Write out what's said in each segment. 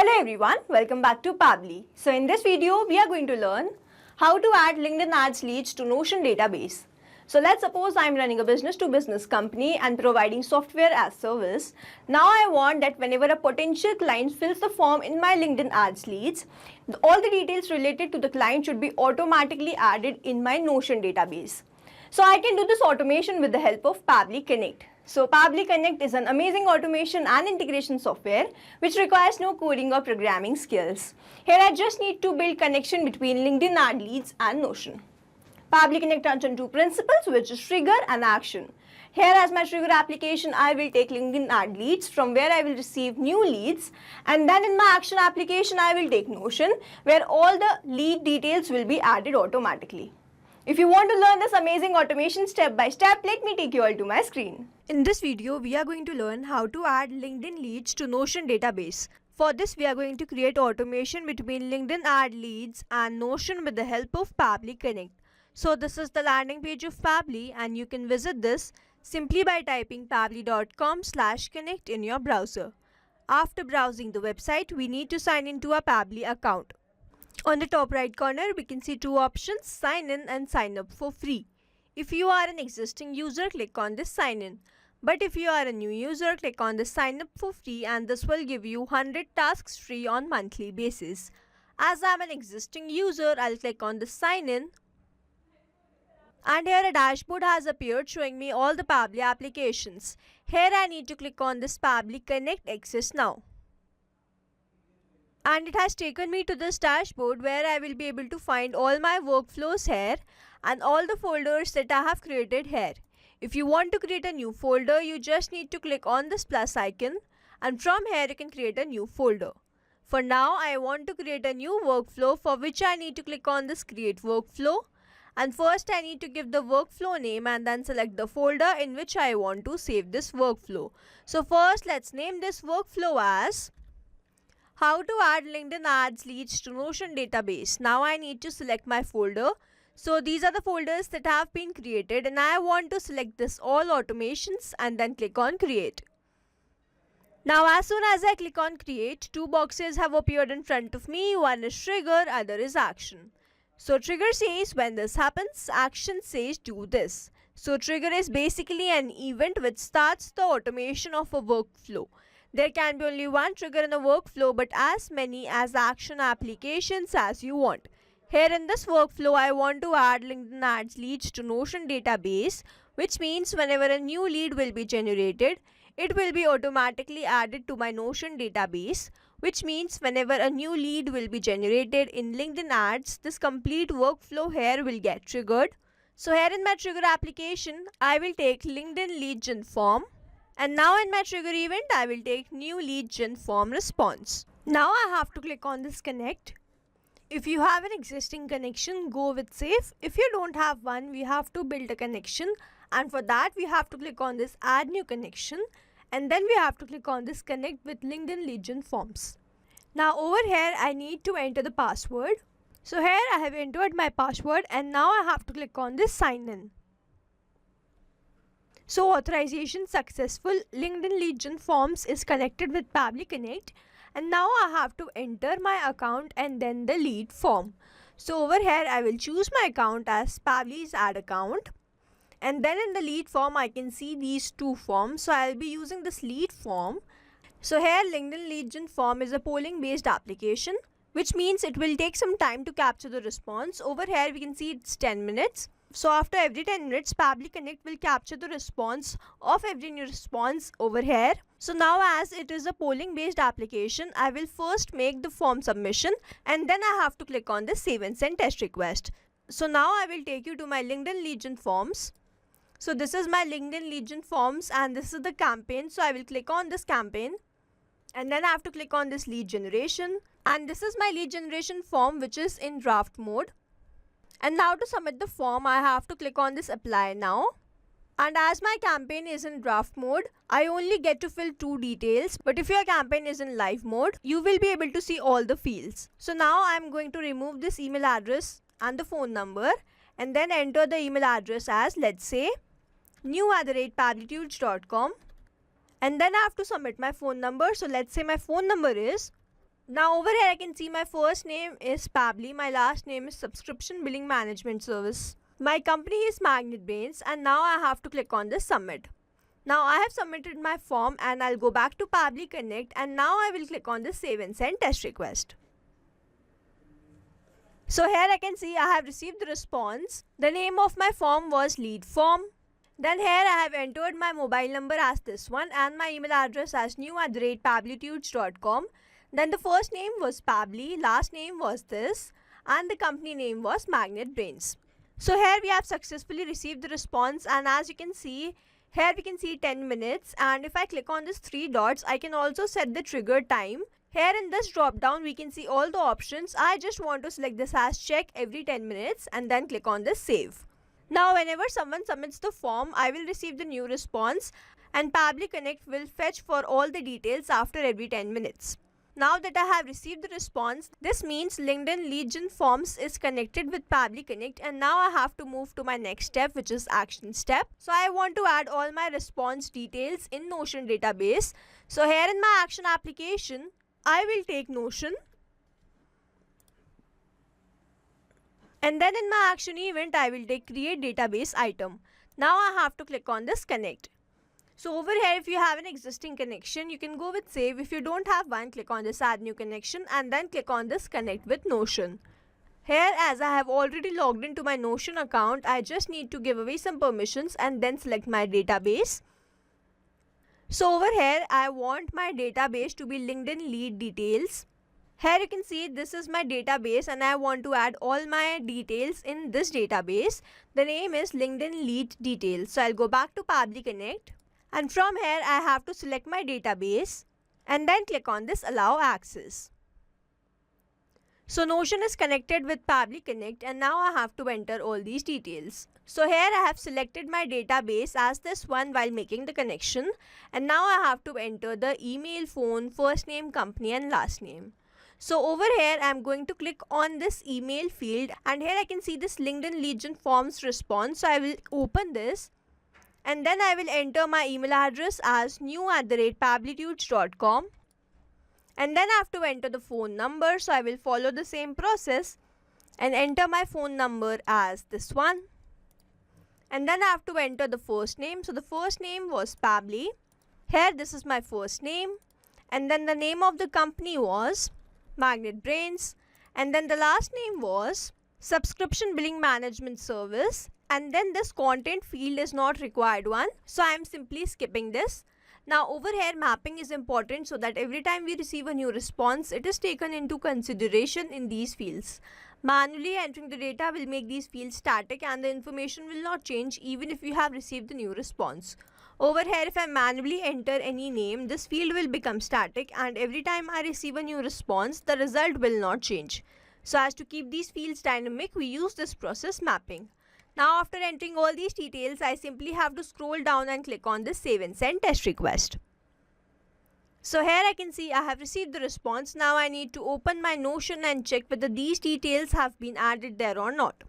Hello everyone, welcome back to Pabbly. So in this video, we are going to learn how to add LinkedIn ads leads to Notion database. So let's suppose I'm running a business-to-business company and providing software as service. Now I want that whenever a potential client fills the form in my LinkedIn ads leads, all the details related to the client should be automatically added in my Notion database. So I can do this automation with the help of Pabbly Connect. So Pabbly Connect is an amazing automation and integration software which requires no coding or programming skills. Here I just need to build connection between LinkedIn ad leads and Notion. Pabbly Connect runs on two principles, which is trigger and action. Here as my trigger application, I will take LinkedIn ad leads from where I will receive new leads, and then in my action application I will take Notion where all the lead details will be added automatically. If you want to learn this amazing automation step by step, let me take you all to my screen. In this video, we are going to learn how to add LinkedIn leads to Notion database. For this, we are going to create automation between LinkedIn ad leads and Notion with the help of Pabbly Connect. So this is the landing page of Pabbly, and you can visit this simply by typing pabbly.com/connect in your browser. After browsing the website, we need to sign into a Pabbly account. On the top right corner, we can see two options, sign in and sign up for free. If you are an existing user, click on this sign in. But if you are a new user, click on the sign up for free, and this will give you 100 tasks free on monthly basis. As I am an existing user, I'll click on the sign in. And here a dashboard has appeared showing me all the Pabbly applications. Here I need to click on this Pabbly Connect Access Now. And it has taken me to this dashboard where I will be able to find all my workflows here and all the folders that I have created here. If you want to create a new folder, you just need to click on this plus icon, and from here you can create a new folder. For now, I want to create a new workflow, for which I need to click on this create workflow. And first I need to give the workflow name and then select the folder in which I want to save this workflow. So first let's name this workflow as how to add LinkedIn ads leads to Notion database. Now I need to select my folder. So these are the folders that have been created, and I want to select this all automations and then click on create. Now as soon as I click on create, two boxes have appeared in front of me. One is trigger, other is action. So trigger says when this happens, action says do this. So trigger is basically an event which starts the automation of a workflow. There can be only one trigger in a workflow, but as many as action applications as you want. Here in this workflow, I want to add LinkedIn ads leads to Notion database, which means whenever a new lead will be generated, it will be automatically added to my Notion database. Which means whenever a new lead will be generated in LinkedIn ads, this complete workflow here will get triggered. So here in my trigger application, I will take LinkedIn lead gen form, and now in my trigger event, I will take new lead gen form response. Now I have to click on this connect. If you have an existing connection, go with save. If you don't have one, we have to build a connection, and for that we have to click on this add new connection. And then we have to click on this connect with LinkedIn lead gen forms. Now over here I need to enter the password. So here I have entered my password, and now I have to click on this sign in. So authorization successful. LinkedIn lead gen forms is connected with Pabbly Connect, and now I have to enter my account and then the lead form. So over here I will choose my account as Pabbly's ad account. And then in the lead form, I can see these two forms. So I'll be using this lead form. So here LinkedIn lead gen form is a polling based application, which means it will take some time to capture the response. Over here we can see it's 10 minutes. So after every 10 minutes, Pabbly Connect will capture the response of every new response over here. So now as it is a polling based application, I will first make the form submission, and then I have to click on the save and send test request. So now I will take you to my LinkedIn lead gen forms. So this is my LinkedIn lead gen forms, and this is the campaign. So I will click on this campaign, and then I have to click on this lead generation, and this is my lead generation form which is in draft mode. And now to submit the form, I have to click on this apply now. And as my campaign is in draft mode, I only get to fill two details, but if your campaign is in live mode, you will be able to see all the fields. So now I am going to remove this email address and the phone number, and then enter the email address as, let's say, new@pabblytudes.com, and then I have to submit my phone number. So let's say my phone number is Now over here I can see my first name is Pabli, my last name is Subscription Billing Management Service. My company is MagnetBrains, and now I have to click on this submit. Now I have submitted my form and I'll go back to Pabli Connect, and now I will click on the save and send test request. So here I can see I have received the response. The name of my form was lead form. Then here I have entered my mobile number as this one and my email address as new@pablitudes.com. Then the first name was Pabli, last name was this, and the company name was MagnetBrains. So here we have successfully received the response, and as you can see, here we can see 10 minutes, and if I click on this 3 dots, I can also set the trigger time. Here in this drop down we can see all the options. I just want to select this as check every 10 minutes and then click on this save. Now whenever someone submits the form, I will receive the new response, and Pabli Connect will fetch for all the details after every 10 minutes. Now that I have received the response, this means LinkedIn Lead Gen Forms is connected with Pabli Connect, and now I have to move to my next step, which is action step. So I want to add all my response details in Notion database. So here in my action application, I will take Notion, and then in my action event, I will take create database item. Now I have to click on this connect. So over here, if you have an existing connection, you can go with save. If you don't have one, click on this add new connection and then click on this connect with Notion. Here, as I have already logged into my Notion account, I just need to give away some permissions and then select my database. So over here, I want my database to be LinkedIn Lead Details. Here you can see this is my database and I want to add all my details in this database. The name is LinkedIn Lead Details. So I'll go back to Pabli Connect. And from here, I have to select my database and then click on this allow access. So Notion is connected with Pabli Connect, and now I have to enter all these details. So here I have selected my database as this one while making the connection, and now I have to enter the email, phone, first name, company and last name. So over here I am going to click on this email field, and here I can see this LinkedIn Lead Gen Forms response. So I will open this. And then I will enter my email address as new@pablitudes.com, and then I have to enter the phone number. So I will follow the same process and enter my phone number as this one, and then I have to enter the first name. So the first name was Pabli. Here this is my first name, and then the name of the company was MagnetBrains, and then the last name was Subscription Billing Management Service. And then this content field is not required one, so I am simply skipping this. Now over here, mapping is important so that every time we receive a new response, it is taken into consideration in these fields. Manually entering the data will make these fields static and the information will not change even if you have received the new response. Over here, if I manually enter any name, this field will become static, and every time I receive a new response, the result will not change. So as to keep these fields dynamic, we use this process mapping. Now after entering all these details, I simply have to scroll down and click on this save and send test request. So here I can see I have received the response. Now I need to open my Notion and check whether these details have been added there or not.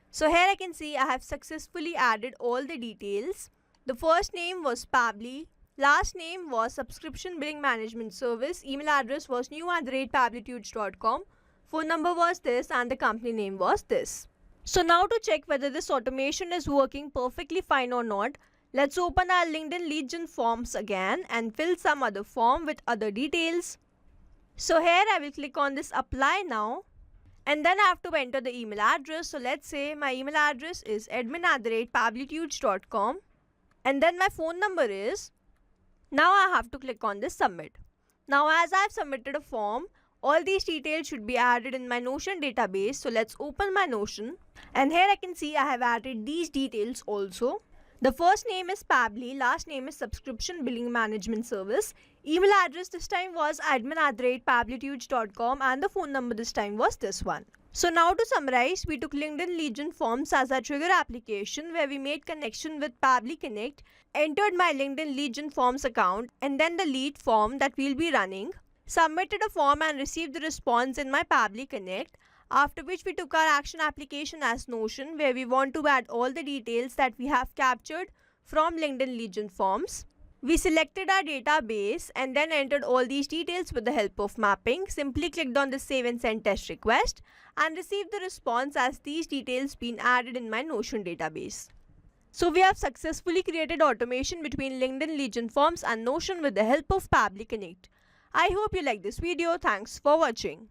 So here I can see I have successfully added all the details. The first name was Pabli, last name was Subscription Billing Management Service, email address was new@pablitudes.com, phone number was this, and the company name was this. So now to check whether this automation is working perfectly fine or not, let's open our LinkedIn Lead Gen Forms again and fill some other form with other details. So here I will click on this apply now, and then I have to enter the email address. So let's say my email address is admin@pablitudes.com, and then my phone number is. Now I have to click on this submit. Now as I have submitted a form, all these details should be added in my Notion database. So let's open my Notion, and here I can see I have added these details also. The first name is Pabli, last name is Subscription Billing Management Service, email address this time was admin@pablitudes.com, and the phone number this time was this one. So now to summarize, we took LinkedIn Lead Gen Forms as our trigger application where we made connection with Pabli Connect, entered my LinkedIn Lead Gen Forms account and then the lead form that we'll be running, submitted a form and received the response in my Pabli Connect, after which we took our action application as Notion where we want to add all the details that we have captured from LinkedIn Lead Gen Forms. We selected our database and then entered all these details with the help of mapping. Simply clicked on the save and send test request and received the response as these details been added in my Notion database. So we have successfully created automation between LinkedIn Legion Forms and Notion with the help of Pabbly Connect. I hope you like this video. Thanks for watching.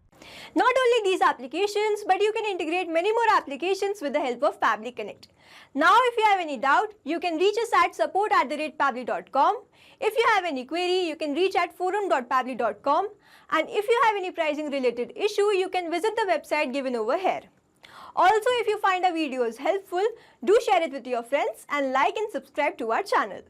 Not only these applications, but you can integrate many more applications with the help of Pabbly Connect. Now if you have any doubt, you can reach us at support@pabbly.com. If you have any query, you can reach at forum.pabbly.com. And if you have any pricing related issue, you can visit the website given over here. Also, if you find our videos helpful, do share it with your friends and like and subscribe to our channel.